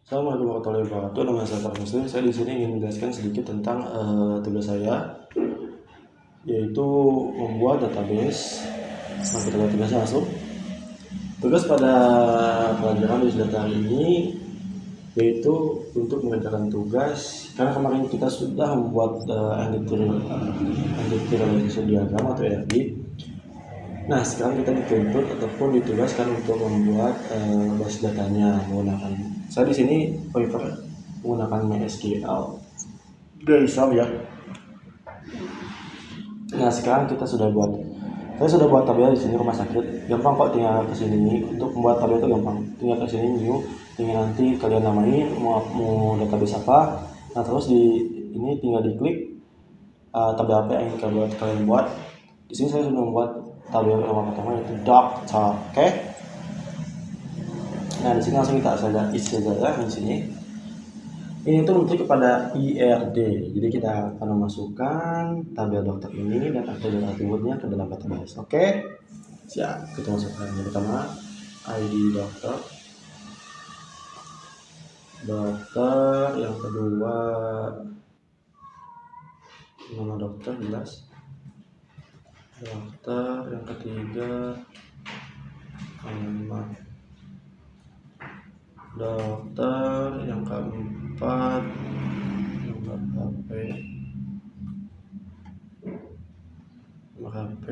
Assalamualaikum warahmatullahi wabarakatuh. Nama saya Farhan Muslim. Saya di sini ingin menjelaskan sedikit tentang tugas saya, yaitu membuat database. Nah, kita lihat tugasnya langsung. Tugas pada pelajaran di data ini yaitu untuk mengerjakan tugas. Karena kemarin kita sudah membuat entity relationship diagram atau ERD. Nah, sekarang kita dituntut ataupun ditugaskan untuk membuat basis datanya menggunakan. Saya di sini prefer menggunakan MySQL dari SAP ya. Nah, sekarang saya sudah buat tabel di sini rumah sakit. Gampang kok, tinggal ke sini. Untuk membuat tabel itu gampang. Tinggal ke sini new, tinggal nanti kalian namain mau database apa. Nah, terus di ini tinggal diklik tabel apa yang kalian buat. Di sini saya sudah membuat tabel yang pertama yaitu doctor, oke? Nah, di sini langsung kita isi saja di sini. Ini itu menuju kepada IRD. Jadi kita akan memasukkan tabel dokter ini dan atribut-atributnya ke dalam database. Oke? Siap. Kita masukkan yang pertama ID dokter. Yang kedua nama dokter jelas. Dokter yang ketiga alamat dokter, yang keempat nomor HP,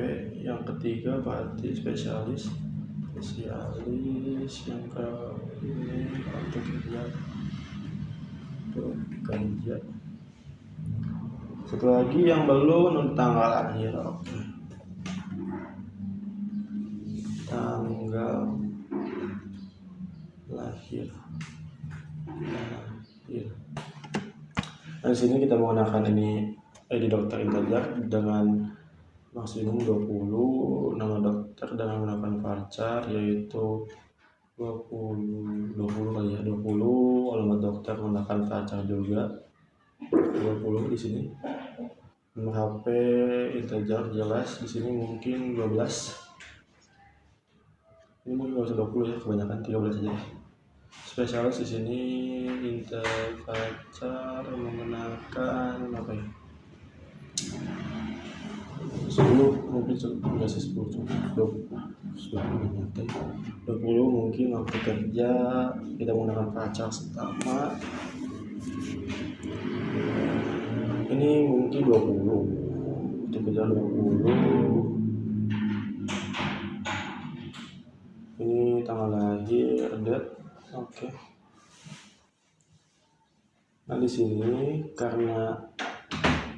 yang ketiga berarti spesialis, yang ke ini untuk kerja. Satu lagi yang belum tanggal lahir. Oke. Tanggal lahir. Nah, di sini kita menggunakan ini ID dokter integer dengan maksimum 20, nama dokter dengan menggunakan varchar yaitu 20 kali ya, 20, alamat dokter menggunakan varchar juga 20 di sini. Nomor HP integer jelas, di sini mungkin 12. Ini mungkin nggak usah 20 ya, kebanyakan 13 saja. Spesialis di sini interfacar menggunakan apa ya? 10 mungkin enggak sih 10 20 mungkin waktu kerja kita menggunakan pacar pertama. Ini mungkin 20 untuk kerja 20. Ini tanggal lahir, date. Oke. Nah, di sini karena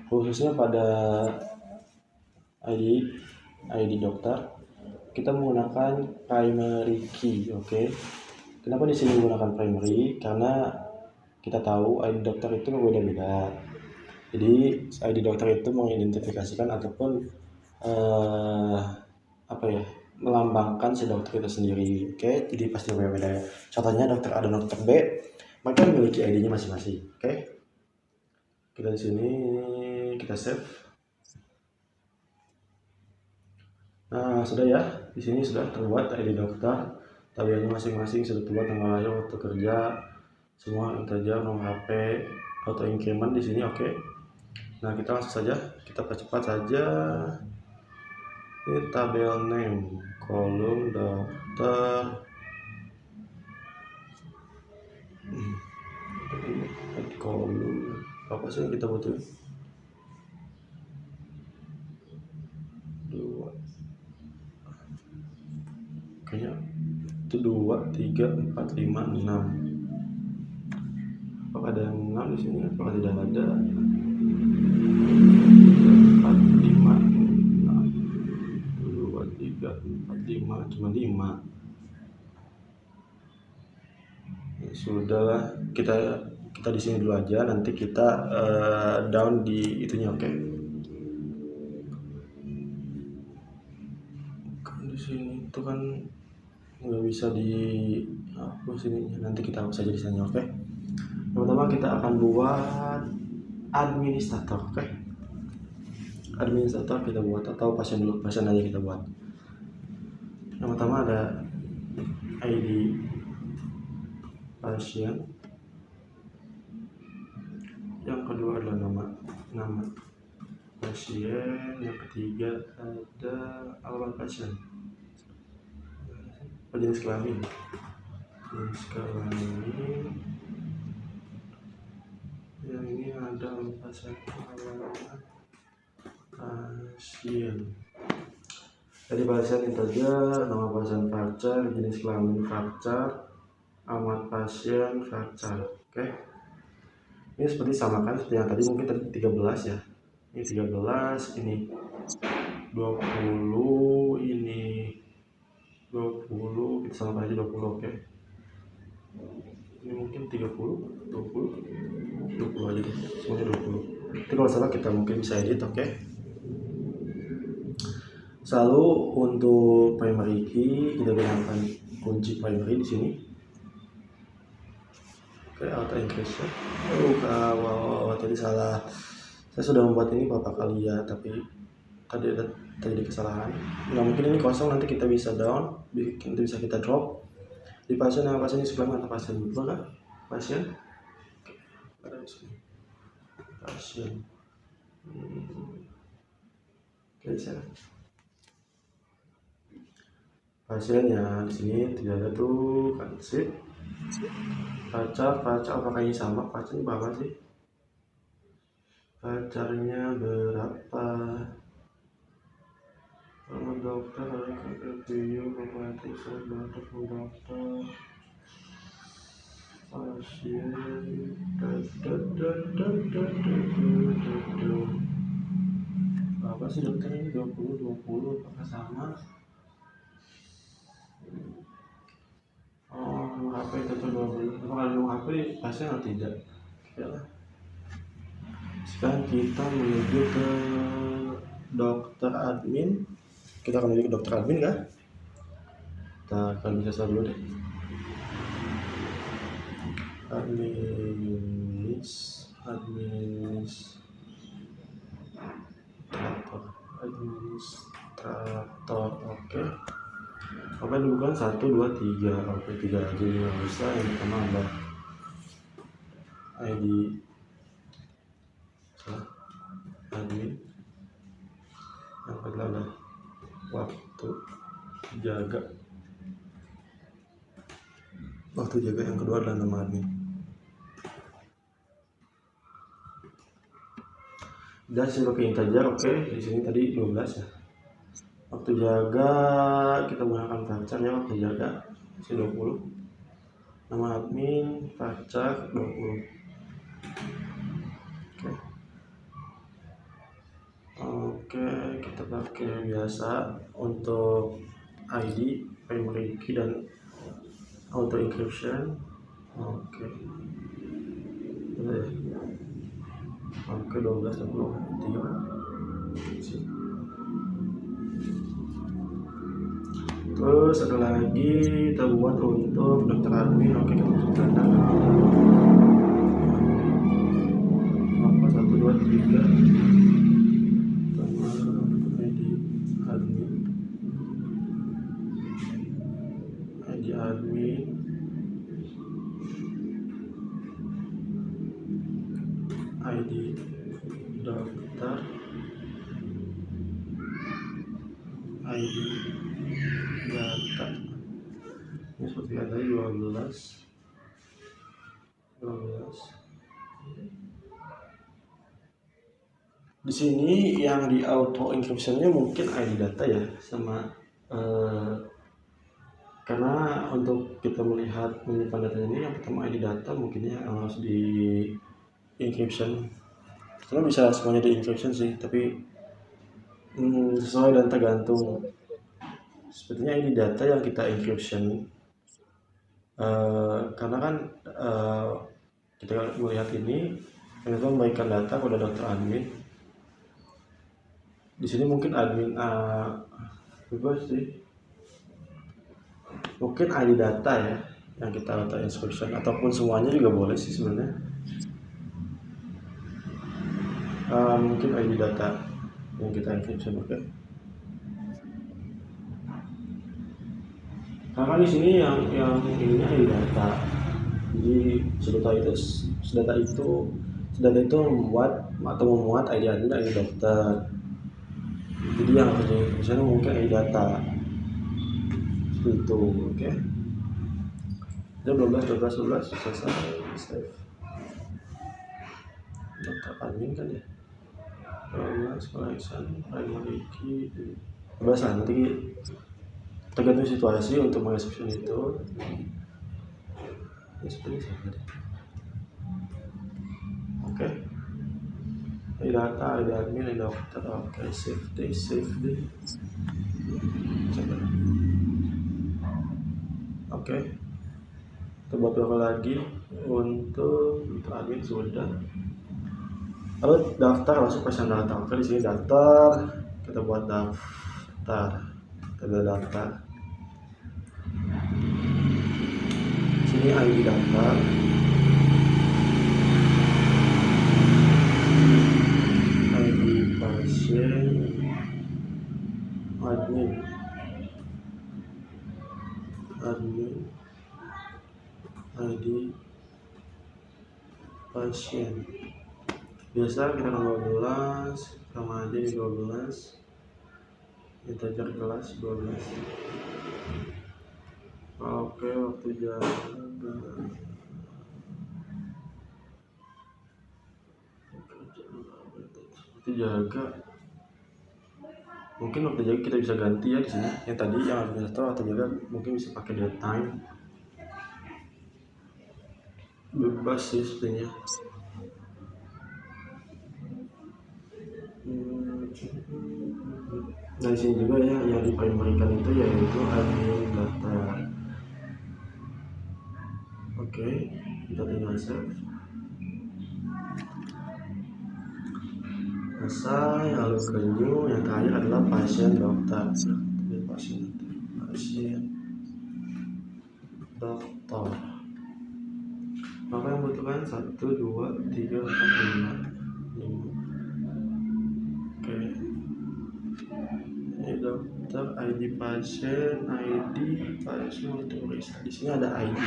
khususnya pada ID dokter kita menggunakan primary key, oke. Kenapa di sini menggunakan primary? Karena kita tahu ID dokter itu berbeda-beda. Jadi ID dokter itu mengidentifikasikan ataupun melambangkan si dokter itu sendiri, oke. Jadi pasti berbeda ya. Contohnya dokter A dan dokter B, mereka memiliki ID-nya masing-masing, oke. Kita di sini kita save. Nah, sudah ya. Di sini sudah terbuat ID dokter, tabelnya masing-masing sudah terbuat, tanggal lahir, waktu kerja, semua integer, nomor HP, auto increment di sini, oke. Nah, kita langsung saja, kita percepat saja. Ini tabel name, kolom dokter, kolom apa sih yang kita butuh? 2, kayaknya itu 2, 3, 4, 5, 6. Apakah ada yang 6 di sini? Apakah tidak ada? 4, 5, 6, 2, 3, 4, 5, cuma 5. Ya, sudahlah, kita di sini dulu aja, nanti kita down di itunya, oke. Di sini itu kan nggak bisa dihapus ini, nanti kita hapus saja di sana, oke. Pertama kita akan buat administrator, oke. Administrator kita buat, atau pasien dulu, pasien aja kita buat. Yang pertama ada ID pasien, kedua adalah nama pasien, yang ketiga ada alamat pasien, jenis kelamin, yang ini ada alamat pasien. Jadi pasien itu aja, nama pasien Fajar, jenis kelamin Fajar, alamat pasien Fajar. Oke. Ini seperti samakan seperti yang tadi, mungkin tadi 13 ya. Ini 13, ini 20, ini 20, kita samakan aja 20, oke. Ini mungkin 30, 20 aja deh, semuanya 20. Nanti kalau salah kita mungkin bisa edit, oke. Selalu untuk primary key kita gunakan kunci primary di sini. Oke, auto increase. Tadi salah. Saya sudah membuat ini beberapa kali ya, tapi tadi ada terjadi kesalahan. Nah, mungkin ini kosong, nanti kita bisa down, nanti bisa kita drop. Di pasien yang pasien ini sebelah mana pasien? Betul kan? Pasien. Ada di sini. Pasien. Oke, sana. Pasiennya di sini tidak ada tuh kan, sip. Pacar apakah ini sama? Pacar berapa sih? Pacarnya berapa? Kalau dokter ada review kompetitif dokter pasien apa sih dokter ini 20 apakah sama? HP itu 20, apakah ada HP pasien atau tidak? Ya lah. Sekarang kita menuju ke dokter admin. Kita akan menuju ke dokter admin kan? Kita akan bisa dulu deh. Administrator, oke. Oke, dulu kan 1, 2, 3. Oke, 3 aja yang bisa. Yang pertama ada ID admin, yang kedua ada waktu jaga, yang kedua adalah nama admin. Dan saya pakai integer, oke. Di sini tadi 12 ya. Waktu jaga kita menggunakan Fajar ya, waktu jaga isi 20. Nama admin Fajar 20. Oke, kita pakai biasa untuk ID, primary key dan auto encryption. Oke. 12 dan 23. Terus ada lagi kita buat untuk dokter admin. Oke, kita masukkan apa 1, 2, 3 ID admin ID dokter ID data. Ini seperti ada 12. Di sini yang di auto encryptionnya mungkin ID data ya, sama karena untuk kita melihat menyimpan data ini yang pertama ID data mungkinnya harus di encryption. Sebenarnya bisa semuanya di encryption sih, tapi sesuai dan tergantung. Sepertinya ID data yang kita encryption, karena kan kita melihat ini ternyata memberikan data pada dokter admin. Di sini mungkin admin bebas sih, mungkin ID data ya yang kita auto encryption, ataupun semuanya juga boleh sih sebenarnya. Mungkin ID data yang kita encryption, oke. Karena di sini yang ininya ID data, jadi data itu dan itu memuat ID admin, ID dokter. Jadi yang kerjanya mungkin ID data seperti itu. Oke. Itu 12 selesai. Save. Dokter admin kan ya. 12 collection primary key. Biasa nanti tergantung situasi untuk mengeksekusi itu. Ya seperti itu. Oke. Data, ID admin, ID dokter. Oke, save deh. Coba. Oke. Kita buat berapa lagi untuk admin sudah. Lalu daftar masuk pasien data. Oke, di sini daftar. Kita buat daftar. Kita daftar. Sini ID daftar. ID pasien. Admin. ID pasien. Biasa kita nomor 12 sama aja di 12, kita cari kelas 12. Oke, waktu jaga mungkin waktu jaga kita bisa ganti ya di sini. Yang tadi yang administrator atau jaga mungkin bisa pakai daytime, bebas sih sebenarnya. Nah di sini juga ya yang diprimarikan itu yaitu admin data. Oke, kita tinggal save. Selesai. Lalu ke new, yang terakhir adalah pasien dokter. Pasien dokter. Maka yang butuhkan 1, 2, 3, 4, 5. Oke. Ini dokter, ID pasien untuk periksa. Di sini ada ID.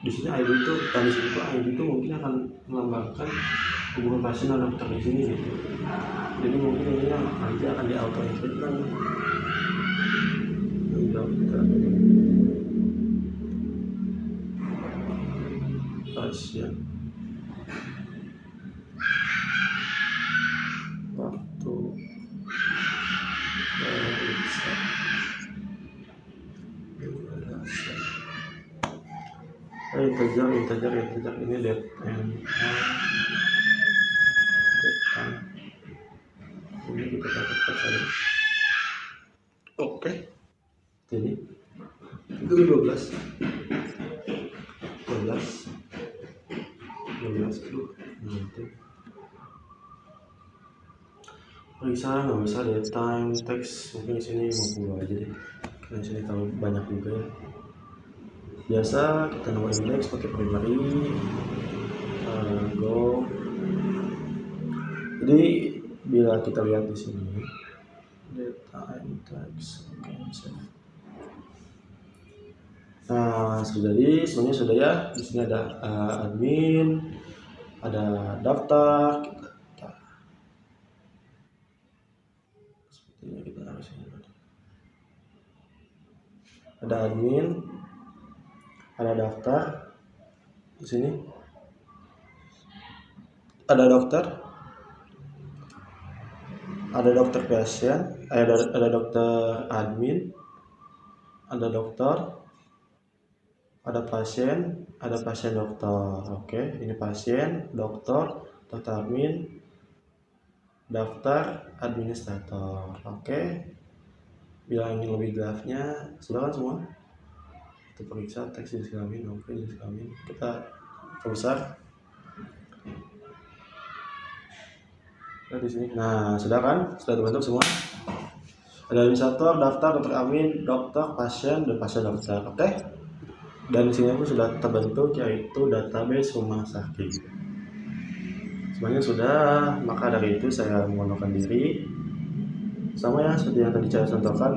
Di sini ID itu tadi itu ID itu mungkin akan melambangkan hubungan pasien dan dokter di sini gitu. Jadi mungkin ini nanti akan di auto include kan dokter pasien waktu periksa. Integer ini data ini kita dapat saja. Oke, jadi itu 12 tuh nanti periksa nggak bisa daytime text, mungkin di sini 50 aja deh karena di sini terlalu banyak juga ya. Biasa kita nomor index pakai primary go. Jadi bila kita lihat di sini data text, oke, save. Nah sebenarnya sudah ya. Di sini ada admin, ada daftar. Sepertinya kita harus ini. Ada admin, ada daftar. Di sini ada dokter, ada dokter pasien, ada dokter admin, ada dokter, ada pasien dokter. Oke, ini pasien, dokter admin, daftar, administrator. Oke, bila ingin lebih grafnya silakan semua. Kita periksa teks jenis kelamin. Oke, jenis kelamin kita perbesar. Di sini. Nah, sudah kan? Sudah terbentuk semua. Ada administrator, daftar, dokter admin, dokter, pasien, dan pasien dokter. Oke. Dan di sini pun sudah terbentuk yaitu database rumah sakit. Semuanya sudah, maka dari itu saya menggunakan diri. Sama ya seperti yang tadi saya contohkan.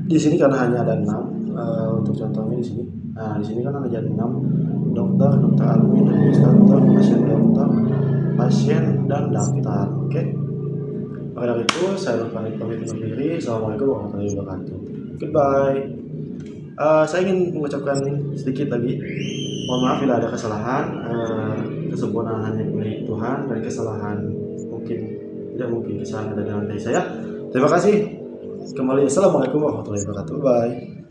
Di sini karena hanya ada 6, untuk contohnya di sini. Nah, di sini kan ada jadi 6 dokter, dokter admin, administrator, pasien dan daftar. Oke. Maka dari itu saya pamit undur diri. Assalamualaikum warahmatullahi wabarakatuh. Goodbye. Saya ingin mengucapkan sedikit lagi. Mohon maaf bila ada kesalahan. Kesempurnaan hanya milik Tuhan, dan kesalahan mungkin tidak mungkin kesalahan ada dalam diri saya. Terima kasih. Kembali, assalamualaikum warahmatullahi wabarakatuh. Bye.